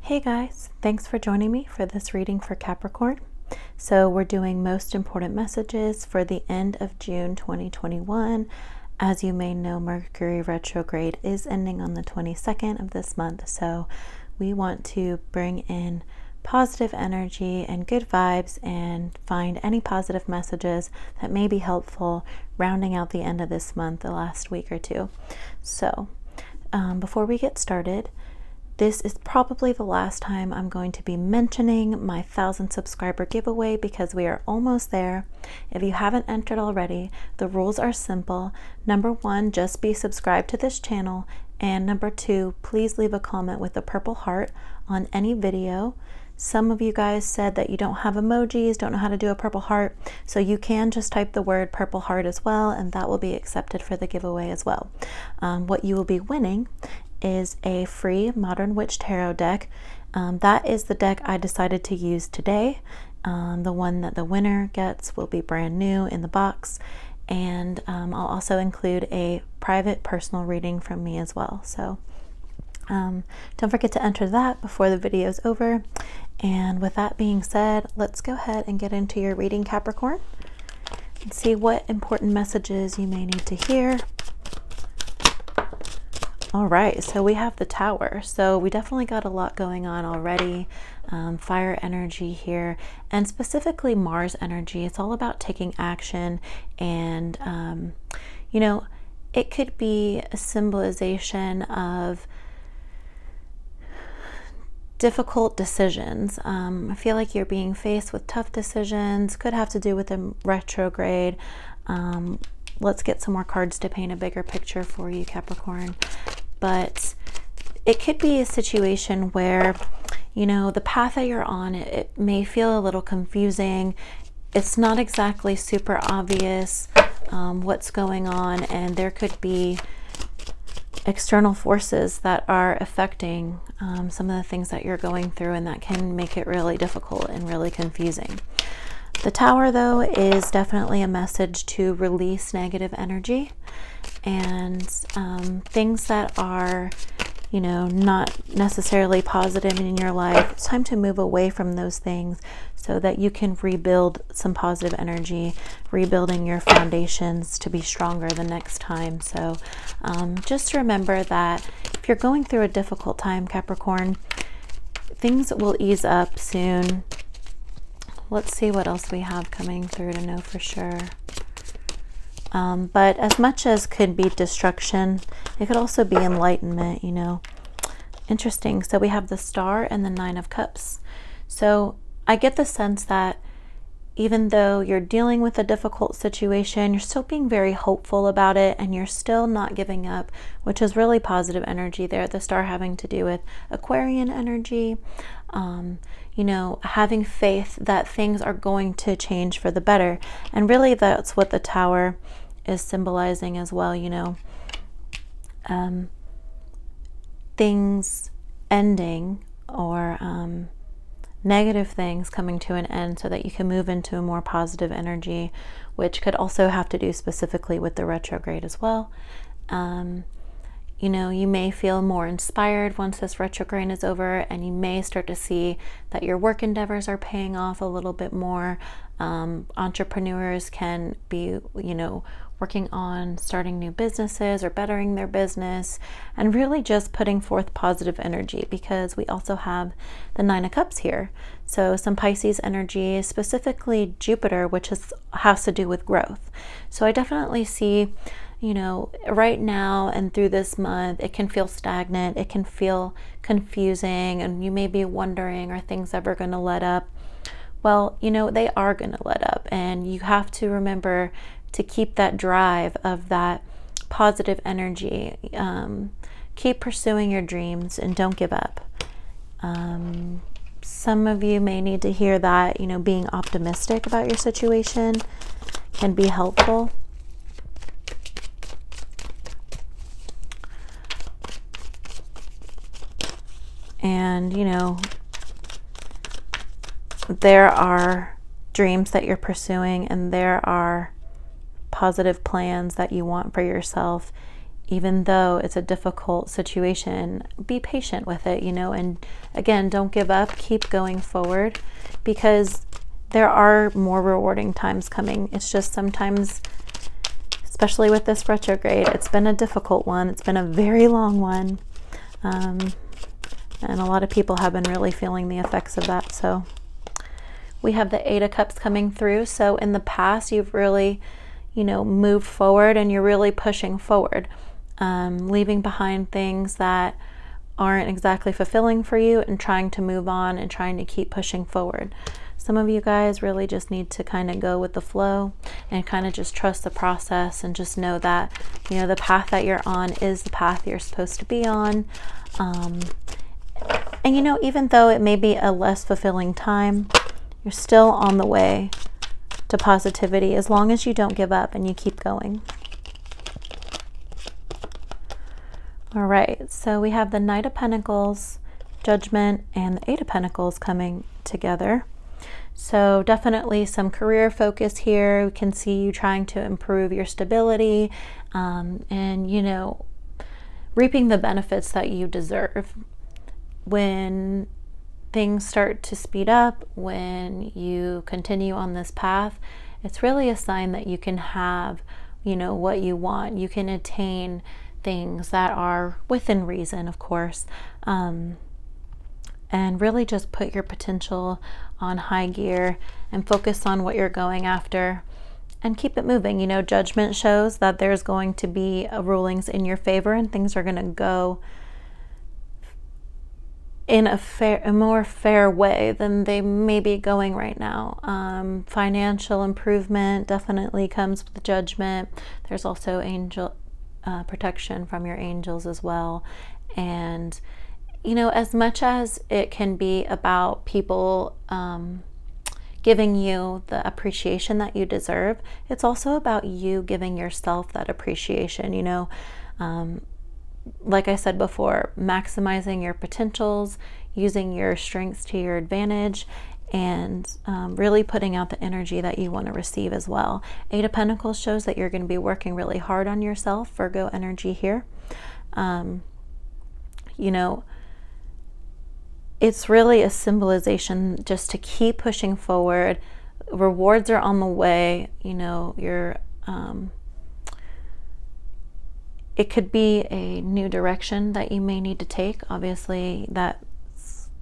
Hey guys, thanks for joining me for this reading for Capricorn. So we're doing most important messages for the end of June 2021. As you may know, Mercury retrograde is ending on the 22nd of this month. So we want to bring in positive energy and good vibes and find any positive messages that may be helpful rounding out the end of this month, the last week or two. So before we get started, this is probably the last time I'm going to be mentioning my 1,000 subscriber giveaway because we are almost there. If you haven't entered already, the rules are simple. Number one, just be subscribed to this channel. And number two, please leave a comment with a purple heart on any video. Some of you guys said that you don't have emojis, don't know how to do a purple heart, so you can just type the word purple heart as well, and that will be accepted for the giveaway as well. What you will be winning is a free Modern Witch Tarot deck. That is the deck I decided to use today. The one that the winner gets will be brand new in the box, and I'll also include a private personal reading from me as well. So don't forget to enter that before the video is over. And with that being said, let's go ahead and get into your reading, Capricorn, and see what important messages you may need to hear. All right, so we have the Tower. So we definitely got a lot going on already. Fire energy here, and specifically Mars energy. It's all about taking action, and you know, it could be a symbolization of difficult decisions. I feel like you're being faced with tough decisions. Could have to do with a retrograde. Let's get some more cards to paint a bigger picture for you, Capricorn. But it could be a situation where, you know, the path that you're on, it may feel a little confusing. It's not exactly super obvious what's going on, and there could be external forces that are affecting some of the things that you're going through, and that can make it really difficult and really confusing. The Tower, though, is definitely a message to release negative energy and things that are, you know, not necessarily positive in your life. It's time to move away from those things so that you can rebuild some positive energy, rebuilding your foundations to be stronger the next time. So just remember that if you're going through a difficult time, Capricorn, things will ease up soon. Let's see what else we have coming through to know for sure. But as much as could be destruction, it could also be enlightenment, you know. Interesting. So we have the Star and the Nine of Cups. So I get the sense that even though you're dealing with a difficult situation, you're still being very hopeful about it, and you're still not giving up, which is really positive energy there. The Star having to do with Aquarian energy, you know, having faith that things are going to change for the better. And really that's what the Tower is symbolizing as well, you know. Things ending, or negative things coming to an end so that you can move into a more positive energy, which could also have to do specifically with the retrograde as well. You know, you may feel more inspired once this retrograde is over, and you may start to see that your work endeavors are paying off a little bit more. Entrepreneurs can be, you know, working on starting new businesses or bettering their business, and really just putting forth positive energy, because we also have the Nine of Cups here. So some Pisces energy, specifically Jupiter, which has to do with growth. So I definitely see, you know, right now and through this month, it can feel stagnant, it can feel confusing, and you may be wondering, are things ever going to let up? Well, you know, they are going to let up, and you have to remember to keep that drive of that positive energy. Keep pursuing your dreams and don't give up. Some of you may need to hear that, you know, being optimistic about your situation can be helpful. And, you know, there are dreams that you're pursuing, and there are positive plans that you want for yourself, even though it's a difficult situation, be patient with it, you know, and again, don't give up, keep going forward, because there are more rewarding times coming. It's just sometimes, especially with this retrograde, it's been a difficult one. It's been a very long one. And a lot of people have been really feeling the effects of that. So we have the 8 of Cups coming through. So in the past, you've really, you know, moved forward, and you're really pushing forward. Leaving behind things that aren't exactly fulfilling for you and trying to move on and trying to keep pushing forward. Some of you guys really just need to kind of go with the flow and kind of just trust the process, and just know that, you know, the path that you're on is the path you're supposed to be on. And you know, even though it may be a less fulfilling time, you're still on the way to positivity as long as you don't give up and you keep going. All right, so we have the Knight of Pentacles, Judgment, and the 8 of Pentacles coming together. So definitely some career focus here. We can see you trying to improve your stability, and, you know, reaping the benefits that you deserve. When things start to speed up, when you continue on this path, it's really a sign that you can have, you know, what you want. You can attain things that are within reason, of course, and really just put your potential on high gear and focus on what you're going after and keep it moving. You know, Judgment shows that there's going to be rulings in your favor, and things are going to go in a more fair way than they may be going right now. Financial improvement definitely comes with Judgment. There's also angel protection from your angels as well. And, you know, as much as it can be about people giving you the appreciation that you deserve, it's also about you giving yourself that appreciation, you know. Like I said before, maximizing your potentials, using your strengths to your advantage, and really putting out the energy that you want to receive as well. 8 of Pentacles shows that you're going to be working really hard on yourself, Virgo energy here. You know, it's really a symbolization just to keep pushing forward. Rewards are on the way. You know, you're it could be a new direction that you may need to take. Obviously, that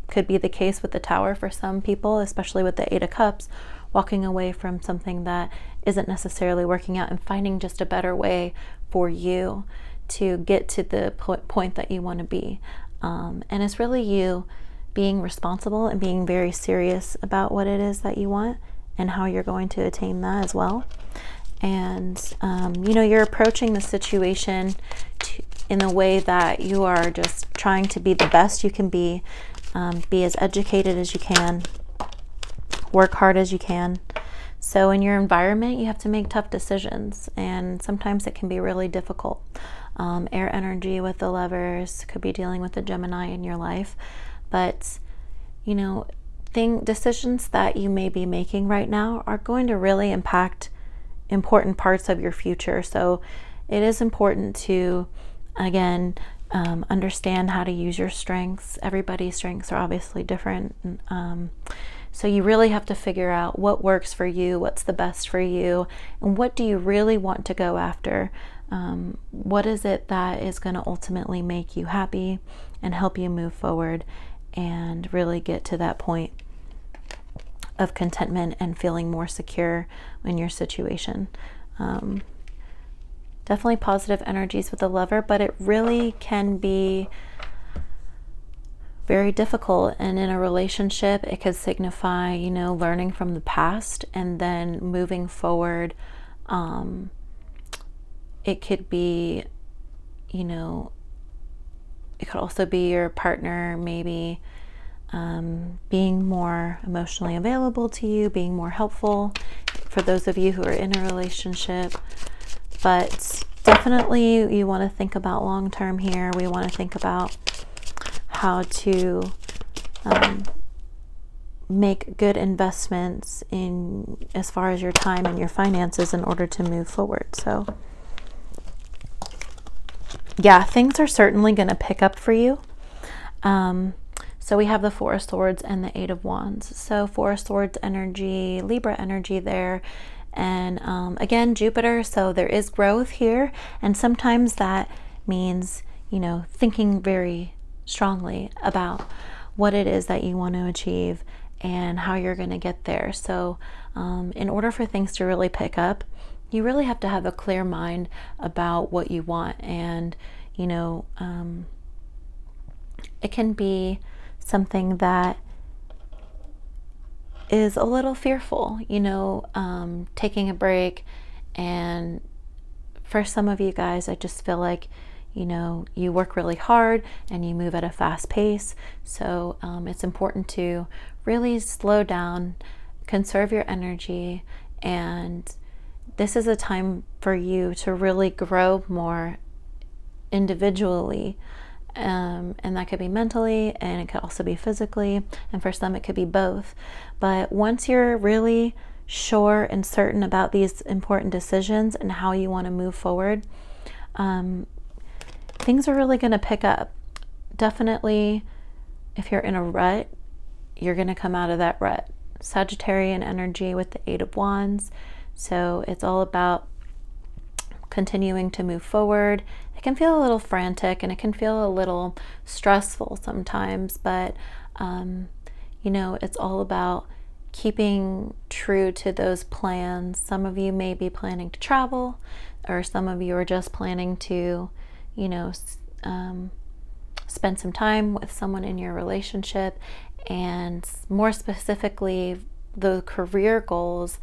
could be the case with the Tower for some people, especially with the 8 of Cups, walking away from something that isn't necessarily working out and finding just a better way for you to get to the point that you want to be. And it's really you being responsible and being very serious about what it is that you want and how you're going to attain that as well. And, you know, you're approaching the situation in a way that you are just trying to be the best you can be as educated as you can, work hard as you can. So in your environment, you have to make tough decisions, and sometimes it can be really difficult. Air energy with the Lovers, could be dealing with the Gemini in your life. But, you know, decisions that you may be making right now are going to really impact important parts of your future. So it is important to, again, understand how to use your strengths. Everybody's strengths are obviously different. So you really have to figure out what works for you, what's the best for you, and what do you really want to go after. What is it that is going to ultimately make you happy and help you move forward and really get to that point of contentment and feeling more secure in your situation. Definitely positive energies with the Lover, but it really can be very difficult. And in a relationship, it could signify, you know, learning from the past and then moving forward. It could be, you know, it could also be your partner maybe being more emotionally available to you, being more helpful for those of you who are in a relationship. But definitely you want to think about long term here. We want to think about how to make good investments in as far as your time and your finances in order to move forward. So yeah, things are certainly going to pick up for you. So we have the Four of Swords and the Eight of Wands. So Four of Swords energy, Libra energy there. And again, Jupiter, so there is growth here. And sometimes that means, you know, thinking very strongly about what it is that you want to achieve and how you're going to get there. So in order for things to really pick up, you really have to have a clear mind about what you want. And, you know, it can be something that is a little fearful, you know, taking a break. And for some of you guys, I just feel like, you know, you work really hard and you move at a fast pace. So it's important to really slow down, conserve your energy, and this is a time for you to really grow more individually. And that could be mentally, and it could also be physically, and for some it could be both. But once you're really sure and certain about these important decisions and how you want to move forward, things are really going to pick up. Definitely, if you're in a rut, you're going to come out of that rut. Sagittarian energy with the Eight of Wands. So it's all about continuing to move forward. It can feel a little frantic and it can feel a little stressful sometimes, but you know, it's all about keeping true to those plans. Some of you may be planning to travel, or some of you are just planning to, you know, spend some time with someone in your relationship, and more specifically the career goals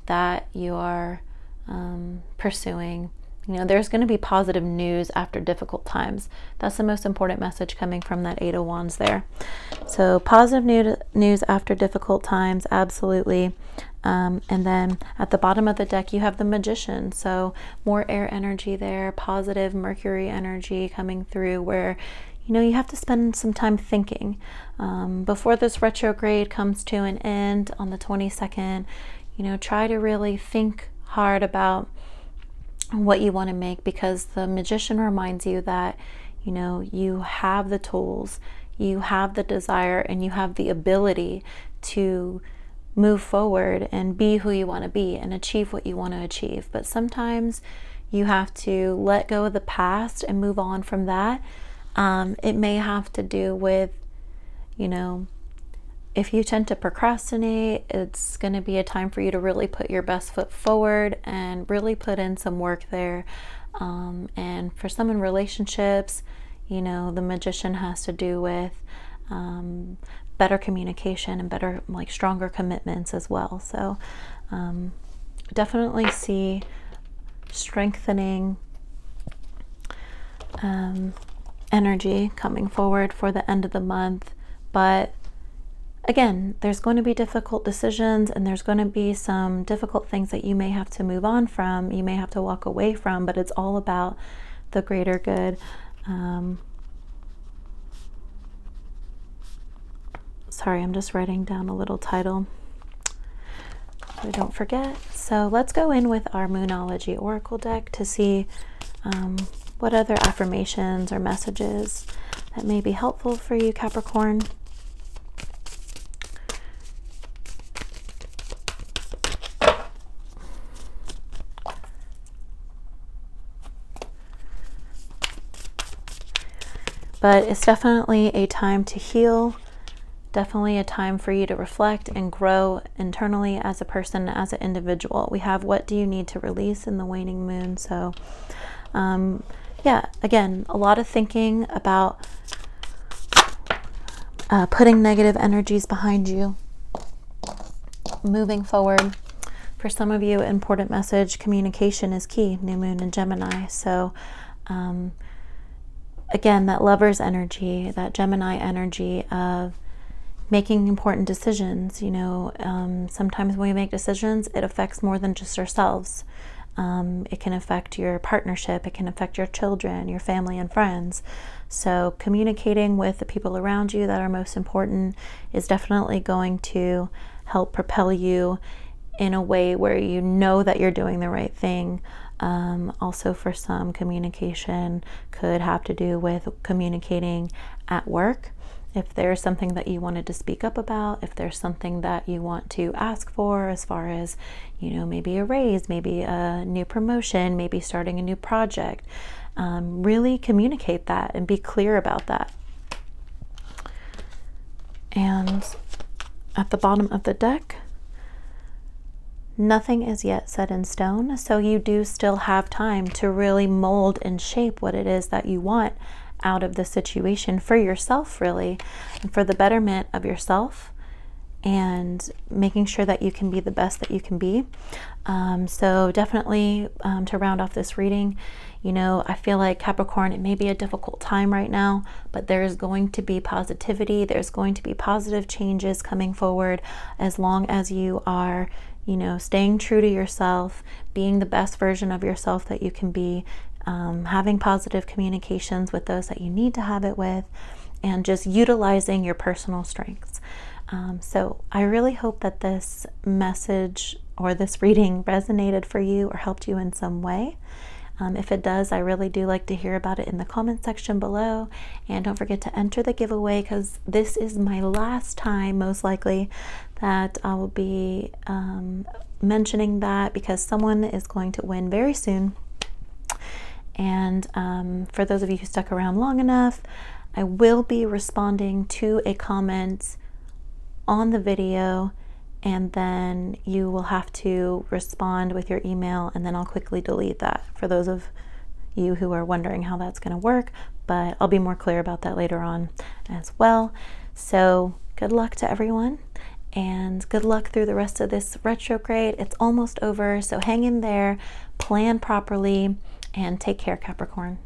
that you are pursuing. You know, there's going to be positive news after difficult times. That's the most important message coming from that Eight of Wands there. So positive news after difficult times, absolutely. And then at the bottom of the deck, you have the Magician. So more air energy there, positive Mercury energy coming through, where, you know, you have to spend some time thinking. Before this retrograde comes to an end on the 22nd, you know, try to really think hard about what you want to make, because the Magician reminds you that, you know, you have the tools, you have the desire, and you have the ability to move forward and be who you want to be and achieve what you want to achieve. But sometimes you have to let go of the past and move on from that. It may have to do with, you know, if you tend to procrastinate, it's going to be a time for you to really put your best foot forward and really put in some work there. And for some in relationships, you know, the Magician has to do with better communication and better, like, stronger commitments as well. So definitely see strengthening energy coming forward for the end of the month. But again, there's going to be difficult decisions, and there's going to be some difficult things that you may have to move on from, you may have to walk away from, but it's all about the greater good. Sorry, I'm just writing down a little title so I don't forget. So let's go in with our Moonology Oracle deck to see what other affirmations or messages that may be helpful for you, Capricorn. But it's definitely a time to heal, definitely a time for you to reflect and grow internally as a person, as an individual. We have what do you need to release in the waning moon. So yeah, again, a lot of thinking about putting negative energies behind you, moving forward. For some of you, important message, communication is key, new moon in Gemini. So again, that Lover's energy, that Gemini energy of making important decisions. You know, sometimes when we make decisions, it affects more than just ourselves. It can affect your partnership, it can affect your children, your family and friends. So communicating with the people around you that are most important is definitely going to help propel you in a way where you know that you're doing the right thing. Also for some, communication could have to do with communicating at work. If there's something that you wanted to speak up about, if there's something that you want to ask for as far as, you know, maybe a raise, maybe a new promotion, maybe starting a new project, really communicate that and be clear about that. And at the bottom of the deck, nothing is yet set in stone, so you do still have time to really mold and shape what it is that you want out of the situation for yourself, really, and for the betterment of yourself, and making sure that you can be the best that you can be. So definitely, to round off this reading, you know, I feel like Capricorn, it may be a difficult time right now, but there is going to be positivity. There's going to be positive changes coming forward as long as you are, you know, staying true to yourself, being the best version of yourself that you can be, having positive communications with those that you need to have it with, and just utilizing your personal strengths. So I really hope that this message or this reading resonated for you or helped you in some way. If it does, I really do like to hear about it in the comment section below. And don't forget to enter the giveaway, because this is my last time, most likely, that I will be mentioning that, because someone is going to win very soon. And for those of you who stuck around long enough, I will be responding to a comment on the video, and then you will have to respond with your email, and then I'll quickly delete that for those of you who are wondering how that's going to work, but I'll be more clear about that later on as well. So good luck to everyone, and good luck through the rest of this retrograde. It's almost over, so hang in there, plan properly, and take care, Capricorn.